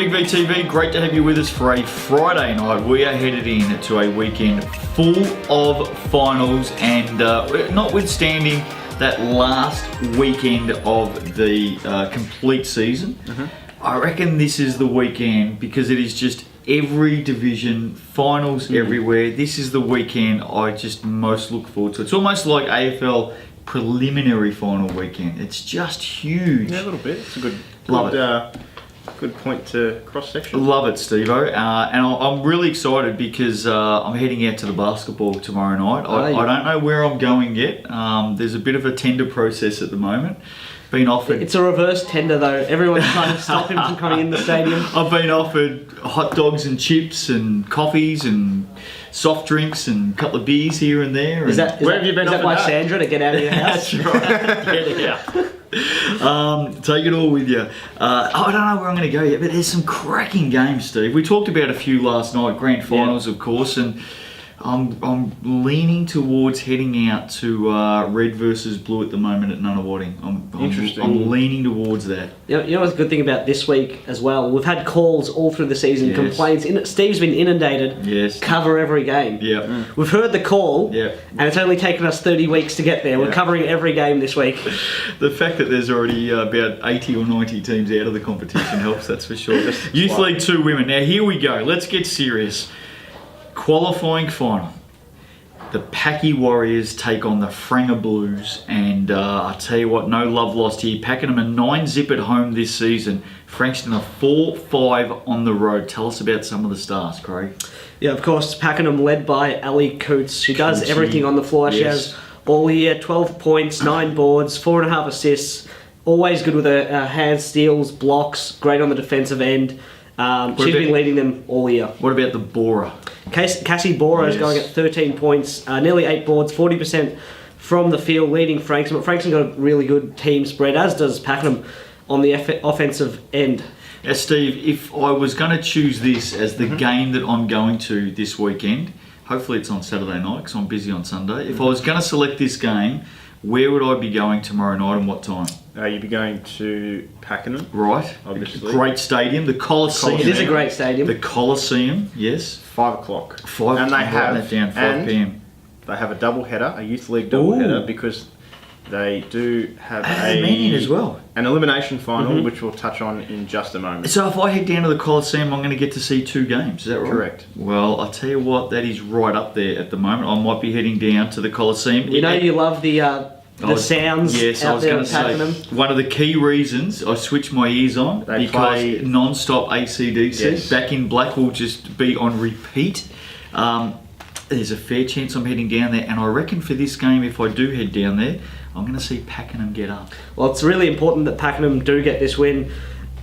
Big VTV, great to have you with us for a Friday night. We are headed in to a weekend full of finals, and notwithstanding that last weekend of the complete season, I reckon this is the weekend, because it is just every division, finals everywhere. This is the weekend I just most look forward to. It's almost like AFL preliminary final weekend. It's just huge. Yeah, a little bit. It's a good point to cross-section. Love it, Steve-O. And I'm really excited because I'm heading out to the basketball tomorrow night. I don't know where I'm going yet. There's a bit of a tender process at the moment. Been offered. It's a reverse tender though. Everyone's trying to stop him from coming in the stadium. I've been offered hot dogs and chips and coffees and soft drinks and a couple of beers here and there. Where have you been? Is that by Sandra to get out of your house? That's right. Get out. Take it all with you. I don't know where I'm going to go yet, but there's some cracking games, Steve. We talked about a few last night, grand finals, of course, and I'm leaning towards heading out to red versus blue at the moment at Nunawading. Interesting. I'm leaning towards that. You know what's a good thing about this week as well? We've had calls all through the season, complaints. Steve's been inundated. Yes. Cover every game. Yeah. We've heard the call, Yeah. and it's only taken us 30 weeks to get there. We're covering every game this week. The fact that there's already about 80 or 90 teams out of the competition helps, that's for sure. Youth League 2 women. Now here we go. Let's get serious. Qualifying final. The Packy Warriors take on the Franger Blues, and I tell you what, no love lost here. Pakenham a 9-zip at home this season. Frankston a 4-5 on the road. Tell us about some of the stars, Craig. Yeah, of course, Pakenham led by Ali Coots. She does everything on the floor. She has all year 12 points, 9 boards, 4.5 assists. Always good with her hand steals, blocks, great on the defensive end. She's been leading them all year. What about the Bora? Cassie Bora is going at 13 points, nearly 8 boards, 40% from the field, leading Frankston. But Frankston got a really good team spread, as does Pakenham on the offensive end. Now, Steve, if I was going to choose this as the game that I'm going to this weekend, hopefully it's on Saturday night because I'm busy on Sunday. If I was going to select this game, where would I be going tomorrow night and what time? You'd be going to Pakenham. Right. Obviously. Great stadium, the Coliseum. It is a great stadium. The Coliseum, yes. 5 o'clock. 5 And they have that down, 5 p.m. They have a double header, a youth league double header, because they do have as well. An elimination final, which we'll touch on in just a moment. So if I head down to the Coliseum, I'm going to get to see 2 games. Is that right? Correct. Well, I'll tell you what, that is right up there at the moment. I might be heading down to the Coliseum. You know you love the sounds out there at Pakenham. One of the key reasons I switched my ears on They because play non-stop ACDC. Yes. Back in Black will just be on repeat. There's a fair chance I'm heading down there, and I reckon for this game, if I do head down there, I'm going to see Pakenham get up. Well, it's really important that Pakenham do get this win.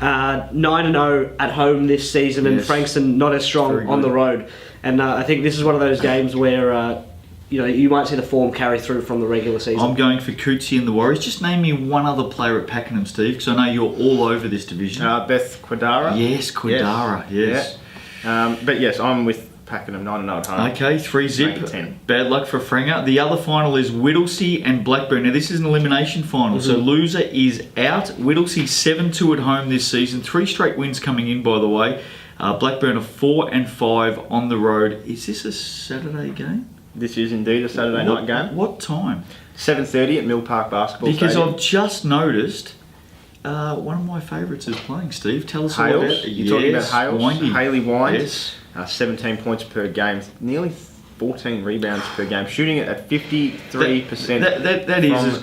9-0 at home this season, and Frankston not as strong on the road. And I think this is one of those games where you might see the form carry through from the regular season. I'm going for Cootsy and the Warriors. Just name me one other player at Pakenham, Steve, because I know you're all over this division. Beth Quadara. Yes, Quadara, yes. Yeah. But yes, I'm with Pakenham 9-0 at home. Okay, 3-zip. 10. Bad luck for Franger. The other final is Whittlesea and Blackburn. Now this is an elimination final, so loser is out. Whittlesea 7-2 at home this season. 3 straight wins coming in, by the way. Blackburn are 4-5 on the road. Is this a Saturday game? This is indeed a Saturday night game. What time? 7:30 at Mill Park Basketball Because Stadium. I've just noticed one of my favourites is playing, Steve. Tell us all about Hales. it. You're talking about Hales. Windy. Hayley Wines. Yes. 17 points per game. Nearly 14 rebounds per game. Shooting it at 53%.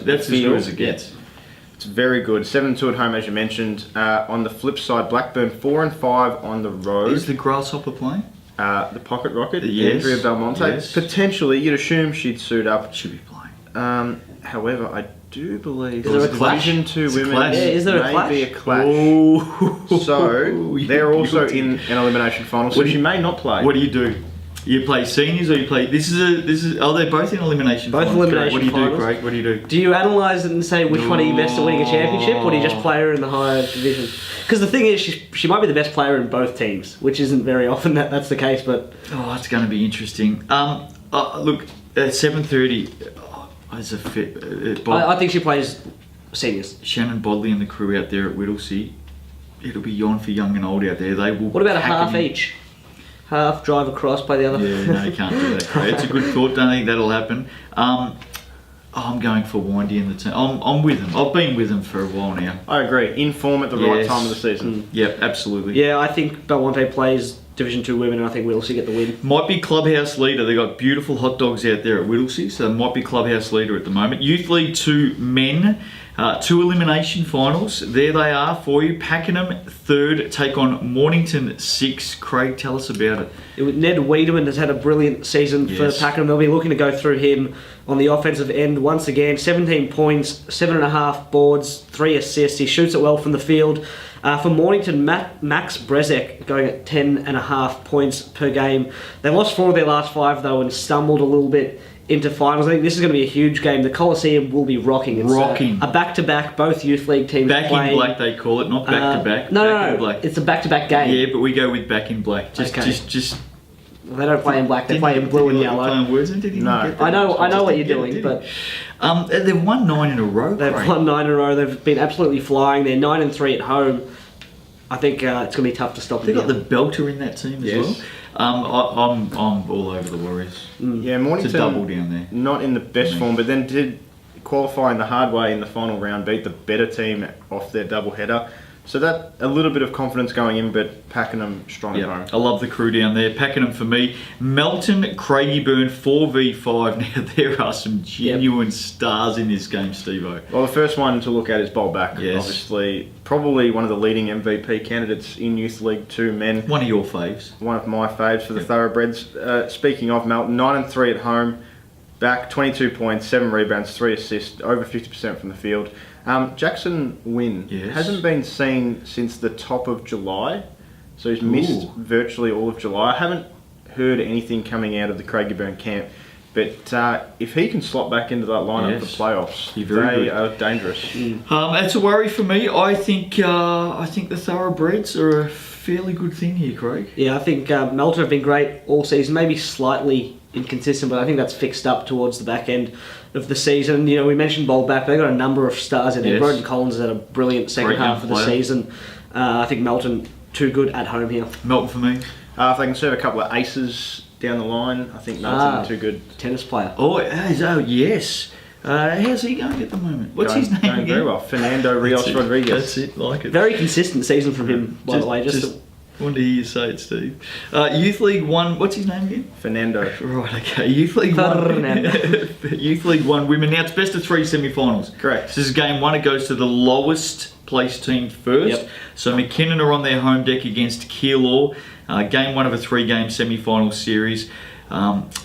That's as good as it gets. It's very good. 7-2 at home, as you mentioned. On the flip side, Blackburn 4-5 on the road. Is the Grasshopper playing? The Pocket Rocket, Yes. Andrea Belmonte. Yes. Potentially, you'd assume she'd suit up. Should be playing. However, I do believe Is there a clash? Division 2 It's a women clash. Yeah, is there a clash? may be a clash. Oh. So they're also in an elimination final. So she may not play. What do you do? You play seniors or you play? This is. Oh, they're both in elimination. Both finals. elimination What do you do, finals. Craig? What do you do? Do you analyse it and say which one are you best at winning a championship, or do you just play her in the higher division? Because the thing is, she might be the best player in both teams, which isn't very often that's the case. But it's going to be interesting. Look, at 7:30, as a fit. I think she plays seniors. Shannon Bodley and the crew out there at Whittlesea. it'll be on for young and old out there. They will. What about a pack half it in. each? Half drive across by the other. Yeah, no, you can't do that. Craig. It's a good thought. Don't think that'll happen. I'm going for Windy in the team. I'm with them. I've been with them for a while now. I agree. In form at the right Yes. time of the season. Yep, absolutely. Yeah, I think Belmonte plays Division 2 women, and I think Whittlesea get the win. Might be clubhouse leader. They got beautiful hot dogs out there at Whittlesea, so might be clubhouse leader at the moment. Youth League 2 men, 2 elimination finals. There they are for you. Pakenham 3rd take on Mornington 6. Craig, tell us about it. Ned Wiedemann has had a brilliant season for Yes. Pakenham. They'll be looking to go through him on the offensive end once again. 17 points, 7.5 boards, 3 assists. He shoots it well from the field. For Mornington, Max Brezek going at 10.5 points per game. They lost 4 of their last 5 though and stumbled a little bit into finals. I think this is going to be a huge game. The Coliseum will be rocking. It's Rocking. a back-to-back, both youth league teams Back playing. in black, they call it, not back to back. No, back no, in black. it's a back-to-back game. Yeah, but we go with back in black. Just, Okay. just. They don't play in black, they play in blue and yellow. Playing words, and did he not No. get that? I know Just what you're didn't doing, get it, but did he? They've won 9 in a row. they've Craig. won 9 in a row. They've been absolutely flying. They're 9-3 at home. I think it's going to be tough to stop They've them. got the belter in that team as Yes. well. I'm all over the Warriors. Yeah, It's Mornington a double down there. not in the best Me. form, but then did qualify in the hard way in the final round, beat the better team off their double header. So that a little bit of confidence going in, but Pakenham strong at home. Yeah, I love the crew down there. Pakenham for me. Melton, Craigieburn 4v5. Now there are some genuine stars in this game, Steve-O. Well, the first one to look at is Bolback. Yes. Obviously, probably one of the leading MVP candidates in Youth League 2 men. One of your faves. One of my faves for the Thoroughbreds. Speaking of Melton, 9-3 at home, back 22 points, 7 rebounds, 3 assists, over 50% from the field. Jackson Wynn Yes. hasn't been seen since the top of July, so he's missed Ooh. virtually all of July. I haven't heard anything coming out of the Craigieburn camp, but if he can slot back into that lineup Yes. for playoffs, He's very they good. are dangerous. That's a worry for me. I think the Thoroughbreds are a fairly good thing here, Craig. Yeah, I think Melton have been great all season, maybe slightly inconsistent, but I think that's fixed up towards the back end of the season. You know, we mentioned Bolback, they've got a number of stars in there. Yes. Broden Collins has had a brilliant second Great young half of the player. season. I think Melton, too good at home here. Melton for me. If they can serve a couple of aces down the line, I think Melton too good. Tennis player. Oh yes. How's he going at the moment? What's Going- his name going again? very well. Fernando Rios That's it. Rodriguez. That's it. Like it. Very consistent season from him, by the way. Just wanted to hear you say it, Steve. Youth League 1. What's his name again? Fernando. Right. Okay. Youth League 1. Fernando. Youth League 1 women. Now it's best of 3 semi-finals. Correct. This is game 1. It goes to the lowest placed team first. Yep. So McKinnon are on their home deck against Keilor. Game 1 of a 3-game semi-final series.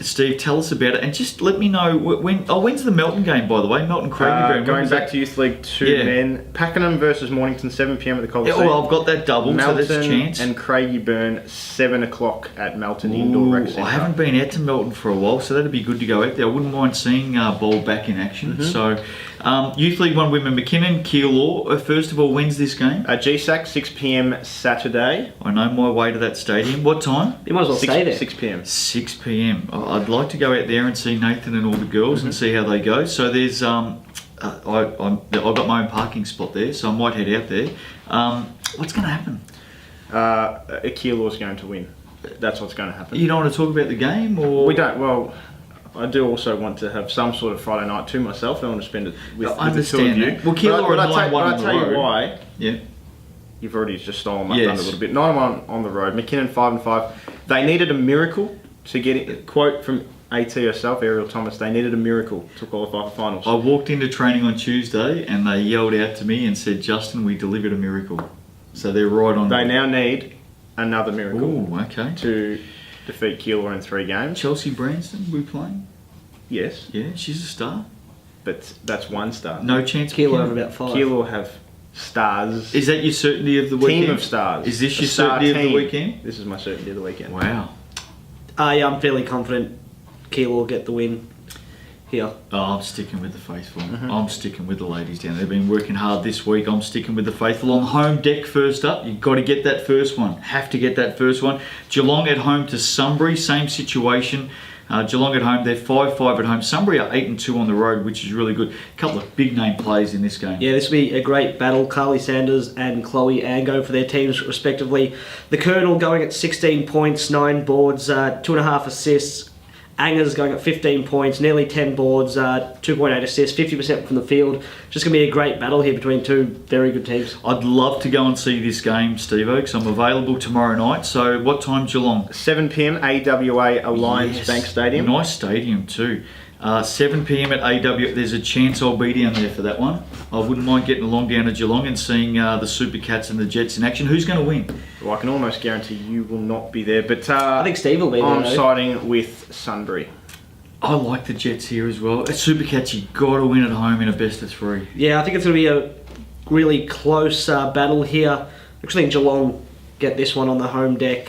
Steve, tell us about it, and just let me know when's the Melton game, by the way? Melton Craigieburn. Going back to Youth League 2 Yeah. men, Pakenham versus Mornington, 7 p.m. at the Yeah, Coliseum. well, I've got that double, so there's a Melton chance. and Craigieburn, 7 o'clock at Melton Indoor Ooh, Rec Centre. I haven't been out to Melton for a while, so that'd be good to go out there. I wouldn't mind seeing Ball back in action. Mm-hmm. So, Youth League 1 women, McKinnon, Keilor. First of all, when's this game? GSAC, 6 p.m. Saturday. I know my way to that stadium. What time? You might as well stay there. 6 p.m. 6 p.m. I'd like to go out there and see Nathan and all the girls and see how they go. So there's, I've got my own parking spot there, so I might head out there. What's going to happen? Keilor's going to win. That's what's going to happen. You don't want to talk about the game, or We don't, well, I do also want to have some sort of Friday night to myself. I don't want to spend it with, I with the two of understand you. that. Well, Keilor But are 9-1 but on I the tell you road. why. Yeah. You've already just stolen my Yes. thunder a little bit. 9-1 on the road. McKinnon 5-5. They needed a miracle to get it. Quote from AT herself, Ariel Thomas. They needed a miracle to qualify for finals. I walked into training on Tuesday and they yelled out to me and said, "Justin, we delivered a miracle." So they're right on. They now need another miracle Ooh, okay. to defeat Keilor in 3 games. Chelsea Branston, we playing? Yes, Yeah, she's a star. but that's one star. No chance. Kilo McKinnon. over about 5. Keilor have stars. Is that your certainty of the weekend? Team of stars. Is this A your star certainty of the team. weekend? This is my certainty of the weekend. Wow. Yeah, I'm fairly confident Keilor will get the win. here. Oh, I'm sticking with the faithful. I'm sticking with the ladies down there. They've been working hard this week. I'm sticking with the faithful. On home deck first up, you've got to get that first one. Have to get that first one. Geelong at home to Sunbury, same situation. Geelong at home, they're 5-5 at home. Sunbury are 8-2 on the road, which is really good. A couple of big name plays in this game. Yeah, this will be a great battle. Carly Sanders and Chloe Ango for their teams, respectively. The Colonel going at 16 points, 9 boards, 2.5 assists. Angers going at 15 points, nearly 10 boards, 2.8 assists, 50% from the field. Just going to be a great battle here between two very good teams. I'd love to go and see this game, Steve Oaks. I'm available tomorrow night. So what time, Geelong? 7 p.m. AWA Alliance Yes. Bank Stadium. Nice stadium too. 7 p.m. at AW. There's a chance I'll be down there for that one. I wouldn't mind getting along down to Geelong and seeing the Super Cats and the Jets in action. Who's going to win? Well, I can almost guarantee you will not be there, but I think Steve will be there. I'm though. siding with Sunbury. I like the Jets here as well. At Super Cats, you got to win at home in a best of 3. Yeah, I think it's going to be a really close battle here. Actually, think Geelong get this one on the home deck,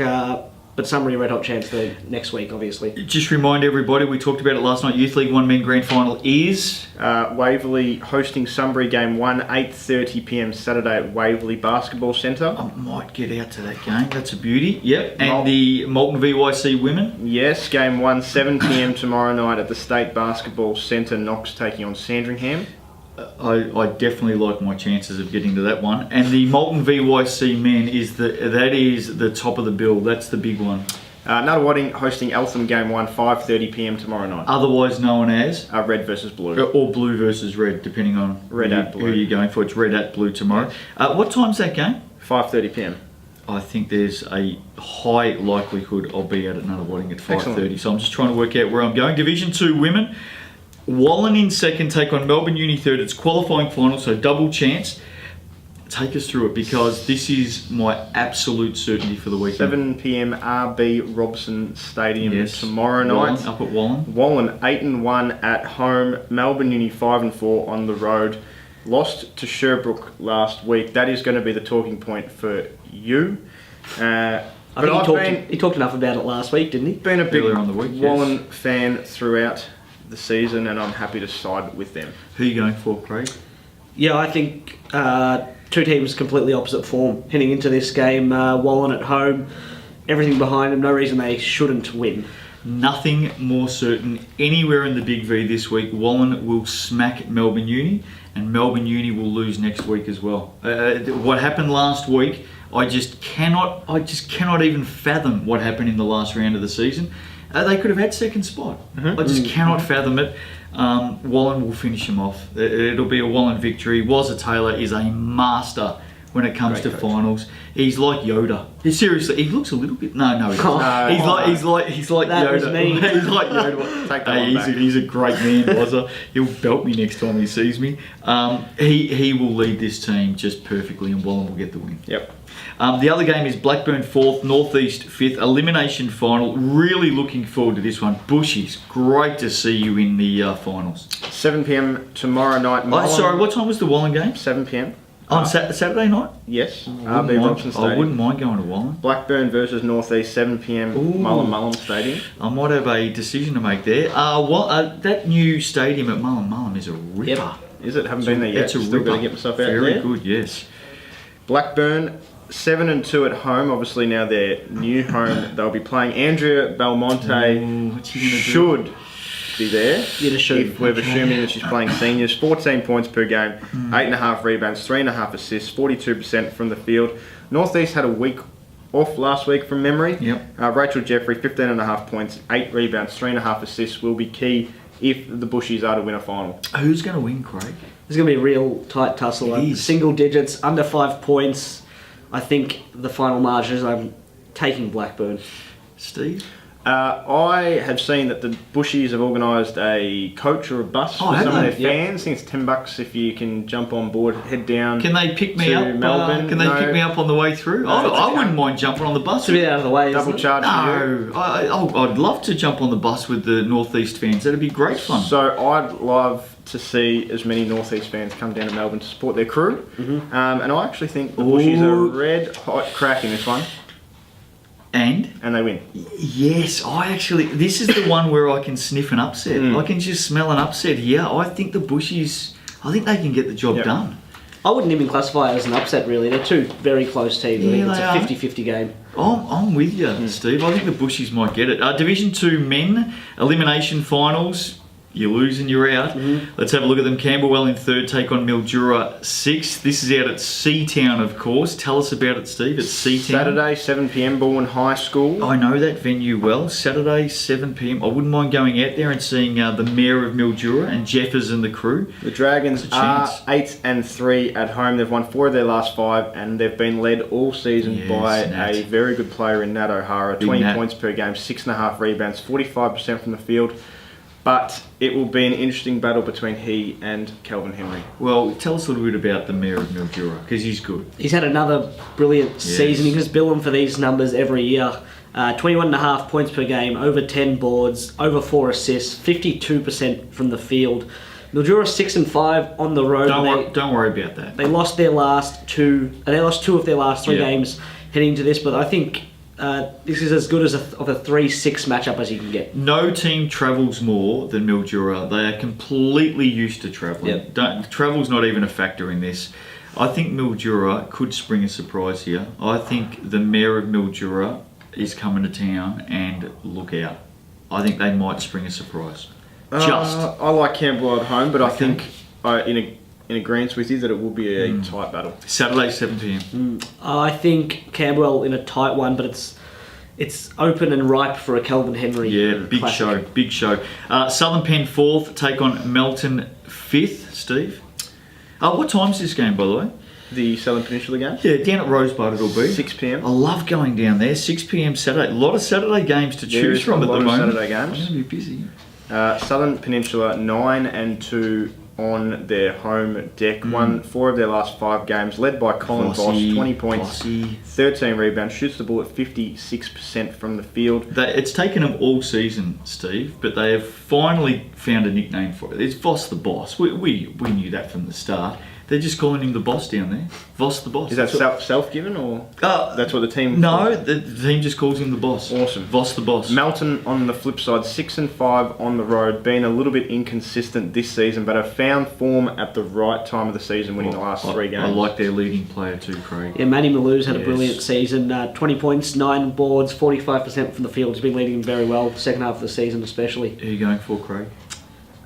but Sunbury red hot chance for next week, obviously. Just remind everybody, we talked about it last night. Youth League 1 Men Grand Final is Waverley hosting Sunbury Game 1, 8:30 p.m. Saturday at Waverley Basketball Centre. I might get out to that game. That's a beauty. Yep. And Mol- the Molten VYC Women. Yes, Game 1, 7 p.m. tomorrow night at the State Basketball Centre. Knox taking on Sandringham. I definitely like my chances of getting to that one. And the Molten VYC Men is the top of the bill. That's the big one. Nuttawading hosting Eltham Game 1, 5:30 p.m. tomorrow night. Otherwise known as Red versus Blue. or Blue versus Red, depending on Red at Blue. who you're going for. It's Red at Blue tomorrow. What time's that game? 5:30 p.m. I think there's a high likelihood I'll be out at Nuttawading at 5:30. Excellent. So I'm just trying to work out where I'm going. Division 2 Women. Wallen in second, take on Melbourne Uni third. It's qualifying final, so double chance. Take us through it, because this is my absolute certainty for the weekend. 7 p.m. RB Robson Stadium Yes. tomorrow Wallen, night. up at Wallen. Wallen 8-1 at home. Melbourne Uni 5-4 on the road. Lost to Sherbrooke last week. That is going to be the talking point for you. I think he talked enough about it last week, didn't he? Been a big Earlier on the week, yes. Wallen fan throughout the season, and I'm happy to side with them. Who are you going for, Craig? Yeah, I think two teams completely opposite form heading into this game. Wallen at home, everything behind them, no reason they shouldn't win. Nothing more certain anywhere in the Big V this week. Wallen will smack Melbourne Uni, and Melbourne Uni will lose next week as well. What happened last week, I just cannot even fathom what happened in the last round of the season. They could have had second spot. I just cannot fathom it. Wallen will finish him off. It'll be a Wallen victory. Wazza Taylor is a master when it comes to coach. Finals. He's like Yoda. Seriously, he looks a little bit. No, he doesn't. No. He's like That Yoda. was me. He's like Yoda. Take that one back. He's a great man, Wazza. He'll belt me next time he sees me. He will lead this team just perfectly, and Wallen will get the win. Yep. The other game is Blackburn 4th, Northeast 5th, elimination final. Really looking forward to this one. Bushies, great to see you in the finals. 7 p.m. tomorrow night. Sorry, what time was the Wallen game? 7 p.m. On Saturday night? Yes. I RB wouldn't Robson mind- Stadium. I wouldn't mind going to Wallen. Blackburn versus Northeast, 7 p.m. Ooh. Mullen Stadium. I might have a decision to make there. That new stadium at Mullen is a ripper. Is it? Haven't been there yet. It's a Still ripper. got to get myself out Very there. good, yes. Blackburn 7-2 at home. Obviously now their new home. They'll be playing. Andrea Belmonte Ooh, what's she gonna do? should be there. Yeah, should. If we're assuming that she's playing seniors. 14 points per game, 8.5 rebounds, 3.5 assists, 42% from the field. Northeast had a week off last week from memory. Yep. Rachel Jeffrey, 15.5 points, 8 rebounds, 3.5 assists will be key if the Bushies are to win a final. Who's going to win, Craig? There's going to be a real tight tussle. It is. Single digits, under 5 points. I think the final margins, I'm taking Blackburn. Steve? I have seen that the Bushies have organised a coach or a bus for have some of they? their fans. I think it's $10 if you can jump on board, head down. Can they pick me to up? Melbourne? Can they No. pick me up on the way through? No, I it's okay. wouldn't mind jumping on the bus. It's a bit out of the way, Double isn't it? charge for you. No, I'd love to jump on the bus with the Northeast fans. That'd be great fun. So I'd love to see as many Northeast fans come down to Melbourne to support their crew. And I actually think the Bushies are Ooh. red hot crack in this one. and they win. Yes, this is the one where I can sniff an upset. I can just smell an upset here. I think the Bushies, I think they can get the job done. I wouldn't even classify it as an upset, really. They're two very close teams. I think they it's a 50-50 game. I'm with you, Steve. I think the Bushies might get it. Division 2 men, elimination finals. You lose and you're out. Let's have a look at them. Camberwell in third, take on Mildura sixth. This is out at Seatown, of course. Tell us about it, Steve. It's Seatown. Saturday, 7 p.m, Bourne High School. I know that venue well. Saturday, 7 p.m. I wouldn't mind going out there and seeing the Mayor of Mildura and Jeffers and the crew. The Dragons are 8-3 at home. They've won 4 of their last 5, and they've been led all season by a very good player in Nat O'Hara. 20 points per game, 6.5 rebounds, 45% from the field. But it will be an interesting battle between he and Kelvin Henry. Well, tell us a little bit about the Mayor of Mildura, because he's good. He's had another brilliant season. You can just bill him for these numbers every year. 21.5 points per game, over 10 boards, over 4 assists, 52% from the field. Mildura 6-5 on the road. Don't worry about that. They lost their last two. They lost 2 of their last 3 games heading into this, but I think this is as good as a 3-6 matchup as you can get. No team travels more than Mildura. They are completely used to travelling. Travel's not even a factor in this. I think Mildura could spring a surprise here. I think the Mayor of Mildura is coming to town, and look out. I think they might spring a surprise. I like Camberwell at home, but I think in agreement with you that it will be a tight battle. Saturday, 7 p.m. I think Camberwell in a tight one, but it's open and ripe for a Kelvin Henry. Yeah, big show. Southern Penn 4th take on Melton 5th. Steve, what time's this game, by the way? The Southern Peninsula game? Yeah, down at Rosebud it'll be. 6 p.m. I love going down there. 6 p.m. Saturday. A lot of Saturday games to choose from at the moment. Saturday games. I'm going to be busy. Southern Peninsula 9-2 on their home deck. Won 4 of their last 5 games, led by Colin Boss, 20 points, 13 rebounds, shoots the ball at 56% from the field. It's taken them all season, Steve, but they have finally found a nickname for it. It's Voss the Boss. We knew that from the start. They're just calling him the boss down there. Voss the Boss. Is that self-given, or that's what the team... No, the team just calls him the boss. Awesome. Voss the Boss. Melton, on the flip side, 6-5 on the road, been a little bit inconsistent this season, but have found form at the right time of the season, winning the last 3 games. I like their leading player too, Craig. Yeah, Manny Malou's had a brilliant season. 20 points, 9 boards, 45% from the field. He's been leading them very well, second half of the season especially. Who are you going for, Craig?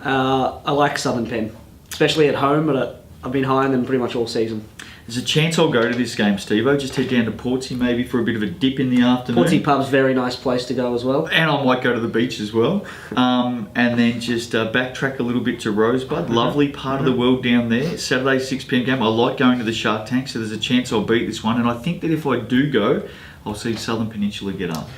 I like Southern Penn, especially at home, but I've been high on them pretty much all season. There's a chance I'll go to this game, Steve-O. Just head down to Portsea maybe for a bit of a dip in the afternoon. Portsea Pub's a very nice place to go as well. And I might go to the beach as well. And then just backtrack a little bit to Rosebud. Lovely part of the world down there. Saturday, 6 p.m. game. I like going to the Shark Tank, so there's a chance I'll beat this one. And I think that if I do go, I'll see Southern Peninsula get up.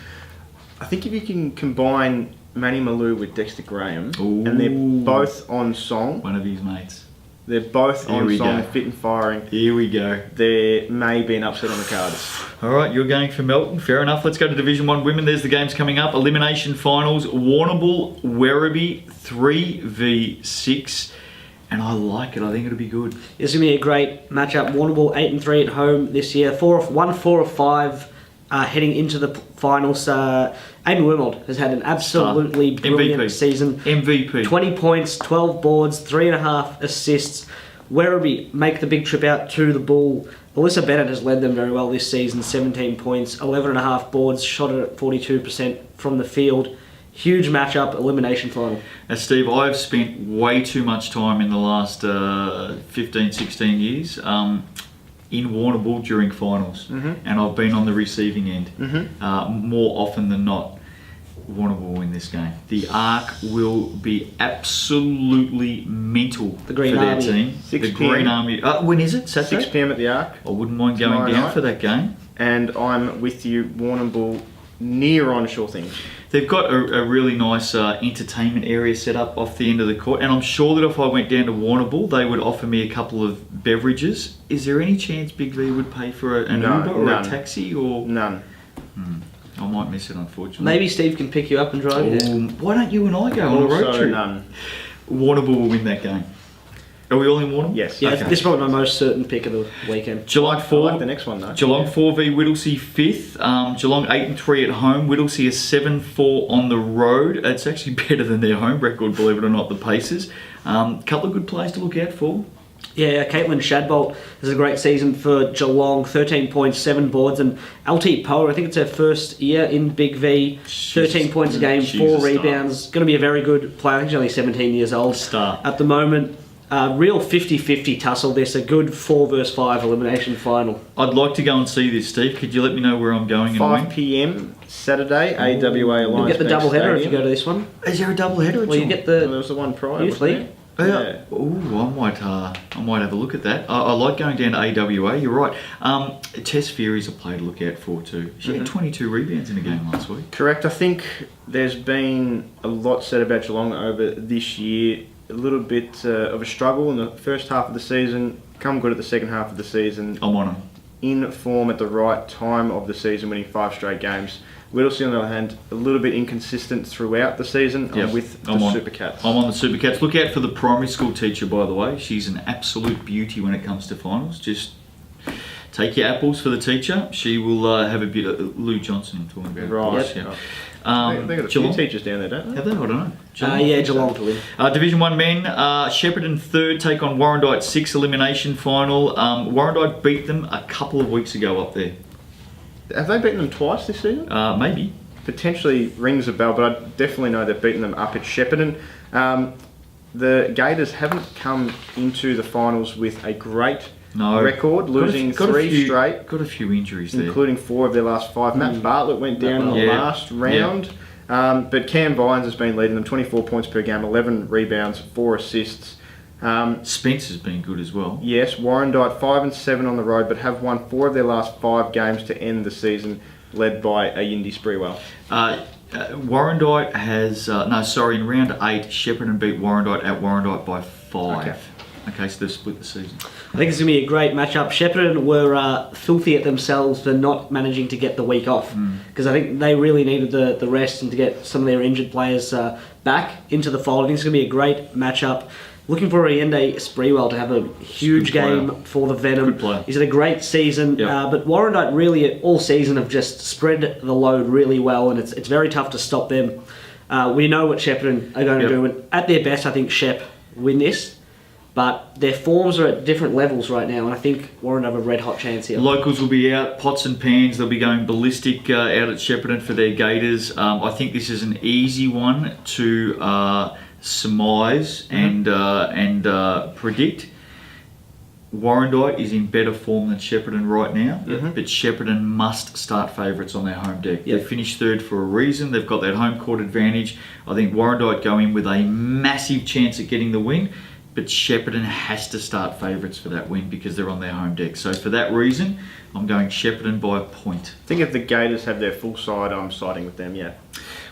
I think if you can combine Manny Malou with Dexter Graham, and they're both on song. One of his mates. They're both on song, fit and firing. Here we go. There may be an upset on the cards. All right, you're going for Melton. Fair enough. Let's go to Division 1 Women. There's the games coming up. Elimination finals. Warrnambool, Werribee, 3v6. And I like it. I think it'll be good. It's going to be a great matchup. Warrnambool 8-3 at home this year. 4 of 5 heading into the finals. Amy Wormold has had an absolutely brilliant season. MVP. 20 points, 12 boards, 3.5 assists. Werribee make the big trip out to the Bull. Alyssa Bennett has led them very well this season. 17 points, 11.5 boards, shot it at 42% from the field. Huge matchup, elimination final. Now, Steve, I've spent way too much time in the last 15, 16 years in Warrnambool during finals, and I've been on the receiving end more often than not. Warrnambool will win this game. The Arc will be absolutely mental for their team. 6 the Green Army. When is it? Saturday? 6 p.m. at the Arc. I wouldn't mind going down for that game. And I'm with you, Warrnambool, near on sure things. They've got a really nice entertainment area set up off the end of the court, and I'm sure that if I went down to Warrnambool, they would offer me a couple of beverages. Is there any chance Big V would pay for an Uber or a taxi? Or none. I might miss it, unfortunately. Maybe Steve can pick you up and drive you there. Why don't you and I go on a road trip? None. Warrnambool will win that game. Are we all in Warrnambool? Yes. Yeah, Okay. this is probably my most certain pick of the weekend. Geelong I 4. like the next one though. Geelong 4 v Whittlesea 5th. Geelong 8 and 3 at home. Whittlesea 7-4 on the road. It's actually better than their home record, believe it or not, the Pacers. Couple of good players to look out for. Yeah, Caitlin Shadbolt has a great season for Geelong, 13 points, 7 boards, and LT Power, I think it's her first year in Big V, 13 points a game, she's 4 a star. rebounds. Going to be a very good player. I think she's only 17 years old Star. at the moment. Real 50-50 tussle this, a good 4 versus 5 elimination final. I'd like to go and see this, Steve. Could you let me know where I'm going and 5 when? p.m. Saturday, AWA Alliance. You'll get the Bank double header if you Stadium. go to this one. Is there a double header? Well, you get Well, there the was the one prior. Youth wasn't League. there? Yeah. Ooh, I might have a look at that. I like going down to AWA. You're right. Tess Fury's a player to look out for too. She had 22 rebounds in a game last week. Correct. I think there's been a lot said about Geelong over this year. A little bit of a struggle in the first half of the season. Come good at the second half of the season. I'm on them. In form at the right time of the season, winning 5 straight games. Whittlesea, on the other hand, a little bit inconsistent throughout the season. Yep. I'm with the I'm on. Supercats. I'm on the Supercats. Look out for the primary school teacher, by the way. She's an absolute beauty when it comes to finals. Just take your apples for the teacher. She will have a bit of Lou Johnson I'm talking about. Right. Yes, yeah. They've got a few Geelong? teachers down there, don't they? Have they? I don't know. yeah, Geelong to win. Division 1 men, Shepparton 3rd take on Warrandyte 6 elimination final. Warrandyte beat them a couple of weeks ago up there. Have they beaten them twice this season? Maybe. Potentially rings a bell, but I definitely know they've beaten them up at Shepparton. The Gators haven't come into the finals with a great record, losing got a 3 few, straight, Got a few injuries there. including 4 of their last 5. Matt Bartlett went down in the Yeah. last round, but Cam Vines has been leading them, 24 points per game, 11 rebounds, 4 assists. Spencer's been good as well. Yes, Warrandyte 5 and 7 on the road, but have won 4 of their last 5 games to end the season, led by a Yindi Spreewell. Warrandyte has in round 8, Shepparton beat Warrandyte at Warrandyte by 5. Okay, so they've split the season. I think it's going to be a great matchup. Shepparton were filthy at themselves for not managing to get the week off, because I think they really needed the rest and to get some of their injured players back into the fold. I think it's going to be a great matchup. Looking for Yindi Spreewell to have a huge game for the Venom. Good player. He's had a great season, but Warrandyte really all season have just spread the load really well, and it's very tough to stop them. We know what Shepparton are going to do, and at their best, I think Shep win this. But their forms are at different levels right now, and I think Warren have a red-hot chance here. Locals will be out, pots and pans. They'll be going ballistic out at Shepparton for their Gators. I think this is an easy one to surmise and predict. Warrandyte is in better form than Shepparton right now, but Shepparton must start favourites on their home deck. They finished 3rd for a reason. They've got that home court advantage. I think Warrandyte go in with a massive chance at getting the win. But Shepparton has to start favourites for that win because they're on their home deck. So for that reason, I'm going Shepparton by a point. I think if the Gators have their full side, I'm siding with them,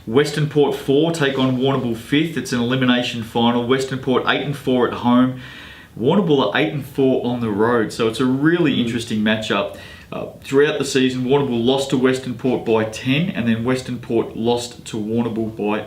Western Port 4 take on Warrnambool 5th. It's an elimination final. Western Port 8 and 4 at home. Warrnambool are 8 and 4 on the road. So it's a really interesting matchup. Throughout the season, Warrnambool lost to Western Port by 10, and then Western Port lost to Warrnambool by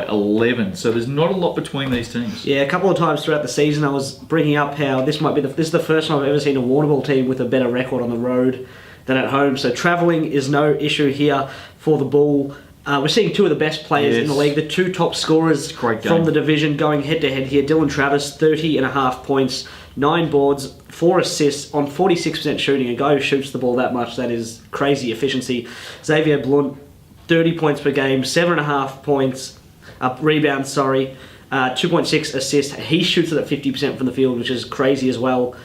11. So there's not a lot between these teams. Yeah, a couple of times throughout the season, I was bringing up how this is the first time I've ever seen a Warrnambool team with a better record on the road than at home. So travelling is no issue here for the Bull. We're seeing 2 of the best players in the league, the 2 top scorers from the division going head-to-head here. Dylan Travis, 30.5 points, 9 boards, 4 assists on 46% shooting. A guy who shoots the ball that much, that is crazy efficiency. Xavier Blunt, 30 points per game, 7.5 points, rebounds, 2.6 assists. He shoots it at 50% from the field, which is crazy as well.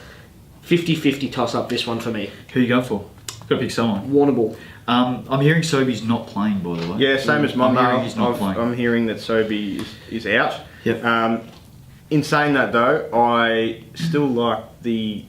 50-50 toss-up this one for me. Who you going for? Got to pick someone. Warrnambool. I'm hearing Sobey's not playing, by the way. Yeah, same as my hearing he's not playing. I'm hearing that Sobey is out. Yep. In saying that though, I still like the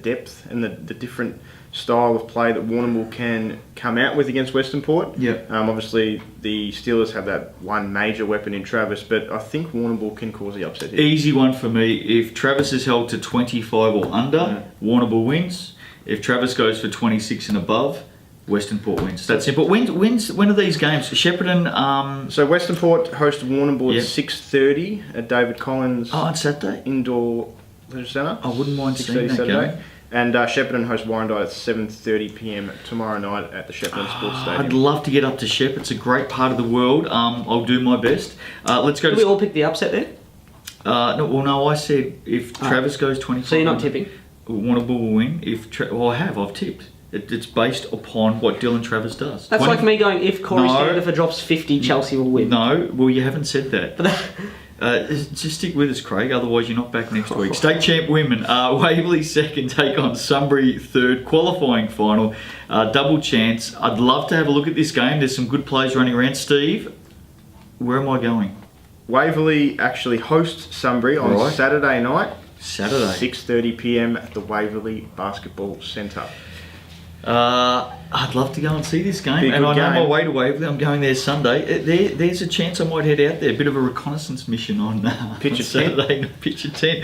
depth and the different style of play that Warrnambool can come out with against Western Port. Obviously, the Steelers have that one major weapon in Travis, but I think Warrnambool can cause the upset here. Easy one for me. If Travis is held to 25 or under, Warrnambool wins. If Travis goes for 26 and above, Western Port wins. That's simple. When are these games? Shepparton. So Western Port host Warrnambool Yep. at 6:30 at David Collins On Saturday. Indoor Leisure Centre. I wouldn't mind seeing 6:30 that Saturday. game. And Shepparton host Warrandyte at 7:30 p.m. tomorrow night at the Shepparton Sports Stadium. I'd love to get up to Shep. It's a great part of the world. I'll do my best. Let's go. Did we all pick the upset there? No. I said if Travis goes 25. So you're not tipping? Warrnambool will win. I've tipped. It's based upon what Dylan Travis does. That's 20 like me going, if Corey No. Standifer drops 50, Chelsea will win. No, well, you haven't said that. Just stick with us, Craig, otherwise you're not back next week. State champ women, Waverley second take on Sunbury third, qualifying final, double chance. I'd love to have a look at this game. There's some good players running around. Steve, where am I going? Waverley actually hosts Sunbury on Right. Saturday night. Saturday. 6:30 p.m. at the Waverley Basketball Centre. I'd love to go and see this game, Be a and good I know my game. way to Waverley. I'm going there Sunday. There's a chance I might head out there. A bit of a reconnaissance mission on Pitch on at 10. Saturday. Pitch at 10.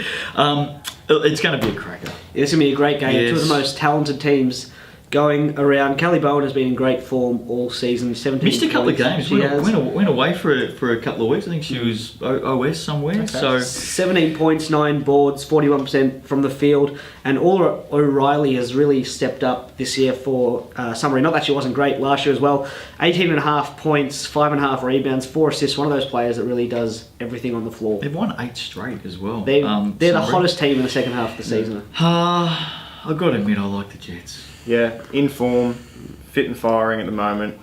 It's going to be a cracker. It's going to be a great game. Yes. Two of the most talented teams going around. Kelly Bowen has been in great form all season. 17 Missed a couple of points. games. She has. Went away for a couple of weeks. I think she was OS somewhere. Okay. So 17 points, 9 boards, 41% from the field. And Aura O'Reilly has really stepped up this year for Sunbury. Not that she wasn't great last year as well. 18.5 points, 5.5 rebounds, 4 assists. One of those players that really does everything on the floor. they've won 8 straight as well. They're the Sunbury. hottest team in the second half of the season. I've got to admit, I like the Jets. Yeah, in form, fit and firing at the moment.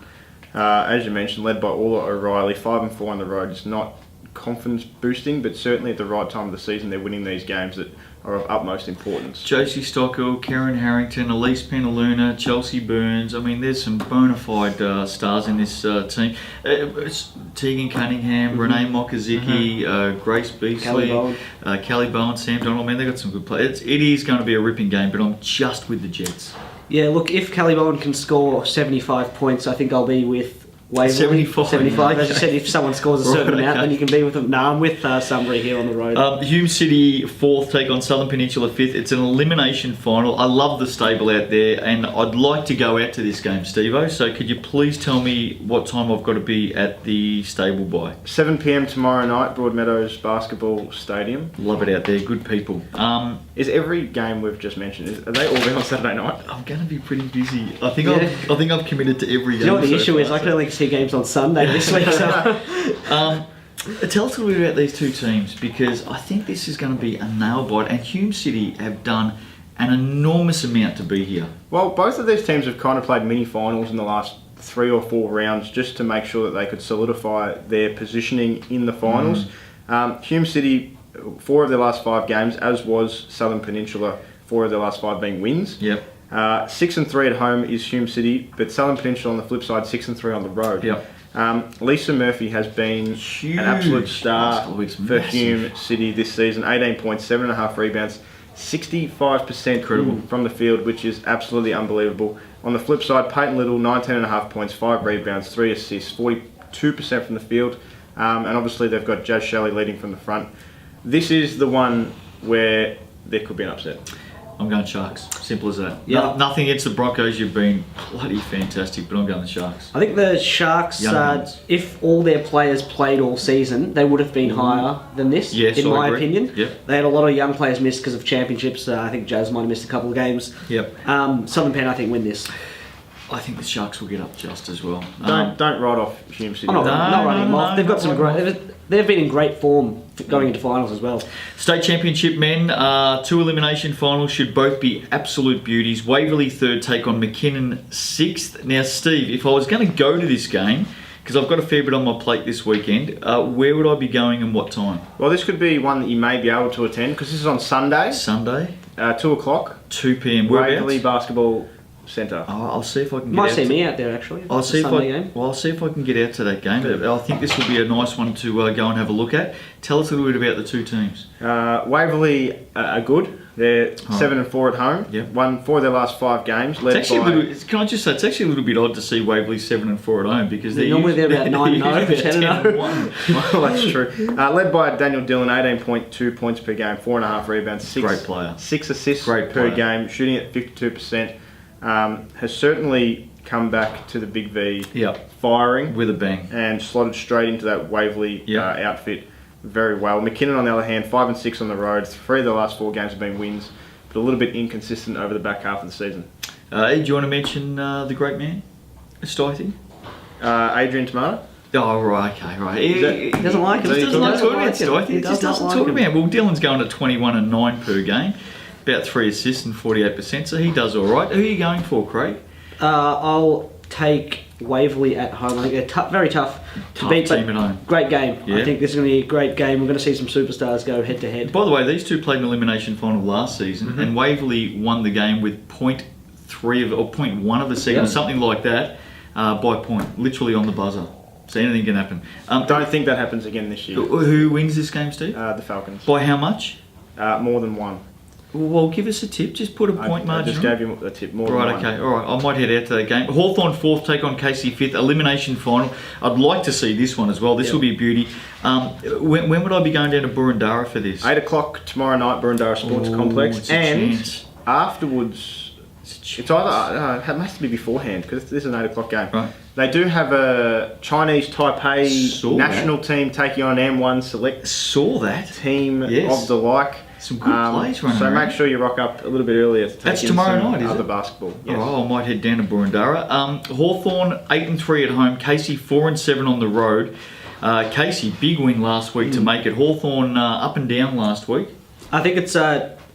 As you mentioned, led by Orla O'Reilly. 5-4 on the road is not confidence boosting, but certainly at the right time of the season, they're winning these games that are of utmost importance. Josie Stockel, Karen Harrington, Elise Penaluna, Chelsea Burns. I mean, there's some bona fide stars in this team. It's Tegan Cunningham, Renee Mokazicki, Grace Beasley, Kelly Bowen, Sam Donald. Man, they've got some good players. It is going to be a ripping game, but I'm just with the Jets. Yeah, look, if Kelly Bowen can score 75 points, I think I'll be with Waverley. 75. As you said, if someone scores a certain amount, then you can be with them. No, I'm with Sunbury here on the road. Hume City fourth take on Southern Peninsula fifth. It's an elimination final. I love the stable out there, and I'd like to go out to this game, Steve-O. So could you please tell me what time I've got to be at the stable by? 7 p.m. tomorrow night, Broadmeadows Basketball Stadium. Love it out there. Good people. Is every game we've just mentioned, are they all there on Saturday night? I'm going to be pretty busy. I think I've committed to every game. You know what the so issue far, is? I can only see games on Sunday this week. So. Tell us a little bit about these two teams, because I think this is going to be a nail bite, and Hume City have done an enormous amount to be here. Well, both of these teams have kind of played mini-finals in the last 3 or 4 rounds just to make sure that they could solidify their positioning in the finals. Hume City, 4 of their last 5 games, as was Southern Peninsula, 4 of their last 5 being wins. Yep. 6-3 at home is Hume City, but Southern Peninsula on the flip side, 6-3 on the road. Yep. Lisa Murphy has been Huge. an absolute star Last week's for massive. Hume City this season. 18 points, 7.5 rebounds, 65% from the field, which is absolutely unbelievable. On the flip side, Peyton Little, 19.5 points, 5 rebounds, 3 assists, 42% from the field. And obviously they've got Jazz Shelley leading from the front. This is the one where there could be an upset. I'm going Sharks. Simple as that. Yeah. Nothing against the Broncos. You've been bloody fantastic, but I'm going the Sharks. I think the Sharks, Young ones. if all their players played all season, they would have been higher than this, Yes, in I my agree. opinion. Yep. They had a lot of young players missed because of championships. I think Jazz might have missed a couple of games. Yep. Southern Penn, I think, win this. I think the Sharks will get up just as well. Don't write off Hume City. I'm not, No, not writing them no, off. no, They've got not some writing great. They've been in great form going into finals as well. State Championship men, 2 elimination finals should both be absolute beauties. Waverley third take on McKinnon 6th. Now, Steve, if I was going to go to this game, because I've got a fair bit on my plate this weekend, where would I be going and what time? Well, this could be one that you may be able to attend because this is on Sunday, Sunday, 2 o'clock. 2 p.m. Waverley Whereabouts? Basketball Centre. I'll see if I can You get might out. see me out there actually. I'll It's a see if Sunday game. I'll see if I can get out to that game. I think this will be a nice one to go and have a look at. Tell us a little bit about the two teams. Waverley are good. They're 7-4 at home. Yep. Won 4 of their last 5 games. Led It's actually by a little, can I just say, it's actually a little bit odd to see Waverley 7-4 at home, because they're Normally they're about 9-0, usually 10-0. well, that's true. Led by Daniel Dillon, 18.2 points per game, 4.5 rebounds, 6 Great player. 6 assists Great per player. game, shooting at 52%. Has certainly come back to the Big V Yep. firing With a bang. and slotted straight into that Waverley outfit very well. McKinnon, on the other hand, 5 and 6 on the road. 3 of the last 4 games have been wins, but a little bit inconsistent over the back half of the season. Do you want to mention the great man, Stithy? Adrian Tomato. Oh, right, okay, right. He doesn't like him. He doesn't like talking about Stithy. He He just does not doesn't like talk him. about. Well, Dylan's going at 21 and 9 per game, about 3 assists and 48%, so he does all right. Who are you going for, Craig? I'll take Waverley at home. I think they're very tough to beat, team but at home. great game. Yeah. I think this is going to be a great game. We're going to see some superstars go head to head. By the way, these two played an elimination final last season, and Waverley won the game with 0.3 or 0.1 of a second, or something like that, by point, literally on the buzzer. So anything can happen. Don't think that happens again this year. Who wins this game, Steve? The Falcons. By how much? More than 1. Well, give us a tip. Just put a point I margin just on. gave you a tip. More than Right, 1. okay, all right. I might head out to that game. Hawthorn 4th take on Casey 5th, elimination final. I'd like to see this one as well. This will be a beauty. When would I be going down to Burundara for this? 8 o'clock tomorrow night, Burundara Sports Complex. It's a And chance. afterwards, it's either, it has to be beforehand because this is an 8 o'clock game. Right. They do have a Chinese Taipei Saw national team taking on M1 select Saw that. team Yes. of the like. Some good plays running So around. make sure you rock up a little bit earlier to take That's in tomorrow some night, is other it? basketball. Yes. Oh, I might head down to Burundara. Hawthorn 8 and 3 at home. Casey 4 and 7 on the road. Casey, big win last week to make it. Hawthorn up and down last week. I think it's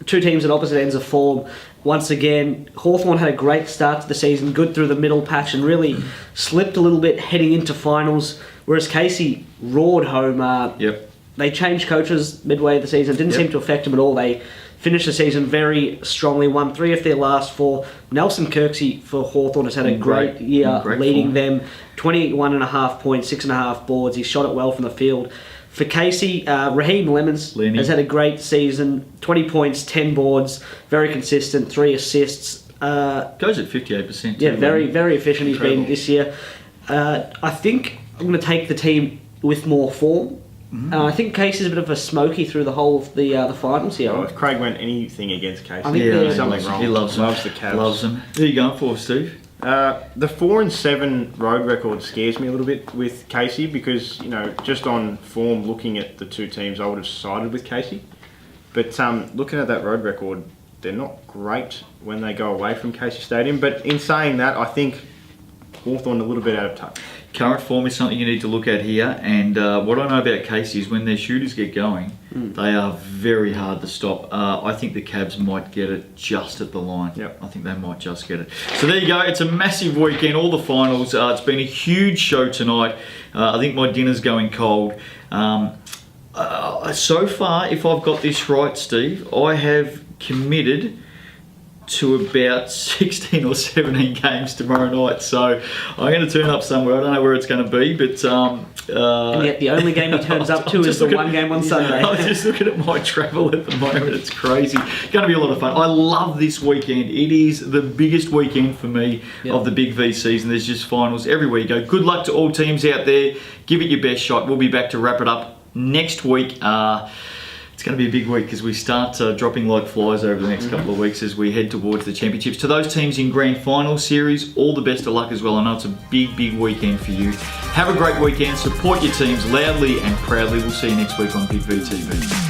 two teams at opposite ends of form. Once again, Hawthorn had a great start to the season, good through the middle patch, and really slipped a little bit heading into finals, whereas Casey roared home. Yep. They changed coaches midway of the season. It didn't seem to affect them at all. They finished the season very strongly, won 3 of their last 4. Nelson Kirksey for Hawthorn has had a great year, great leading form. them. 21.5 points, 6.5 boards. He shot it well from the field. For Casey, Raheem Lemons Lenny. has had a great season. 20 points, 10 boards, very consistent, 3 assists. Goes at 58%. Yeah, too. very, very efficient he's Incredible. been this year. I think I'm going to take the team with more form. I think Casey's a bit of a smoky through the whole of the finals here. Oh, if Craig went anything against Casey, I think Yeah, there's he something loves wrong. He loves them. Loves the Cavs. Loves them. Who are you going for, Steve? The 4 and 7 road record scares me a little bit with Casey because, you know, just on form, looking at the two teams, I would have sided with Casey. But looking at that road record, they're not great when they go away from Casey Stadium. But in saying that, I think Hawthorn a little bit out of touch. Current form is something you need to look at here, and what I know about Casey is when their shooters get going, they are very hard to stop. I think the Cavs might get it just at the line. Yep. I think they might just get it. So there you go. It's a massive weekend, all the finals. It's been a huge show tonight. I think my dinner's going cold. So far, if I've got this right, Steve, I have committed to about 16 or 17 games tomorrow night. So I'm going to turn up somewhere. I don't know where it's going to be, but... and yet the only game he turns up to I'm is just the looking- one game on Sunday. I'm just looking at my travel at the moment. It's crazy. Going to be a lot of fun. I love this weekend. It is the biggest weekend for me of the Big V season. There's just finals everywhere you go. Good luck to all teams out there. Give it your best shot. We'll be back to wrap it up next week. It's going to be a big week because we start dropping like flies over the next couple of weeks as we head towards the championships. To those teams in grand final series, all the best of luck as well. I know it's a big, big weekend for you. Have a great weekend. Support your teams loudly and proudly. We'll see you next week on Big V TV.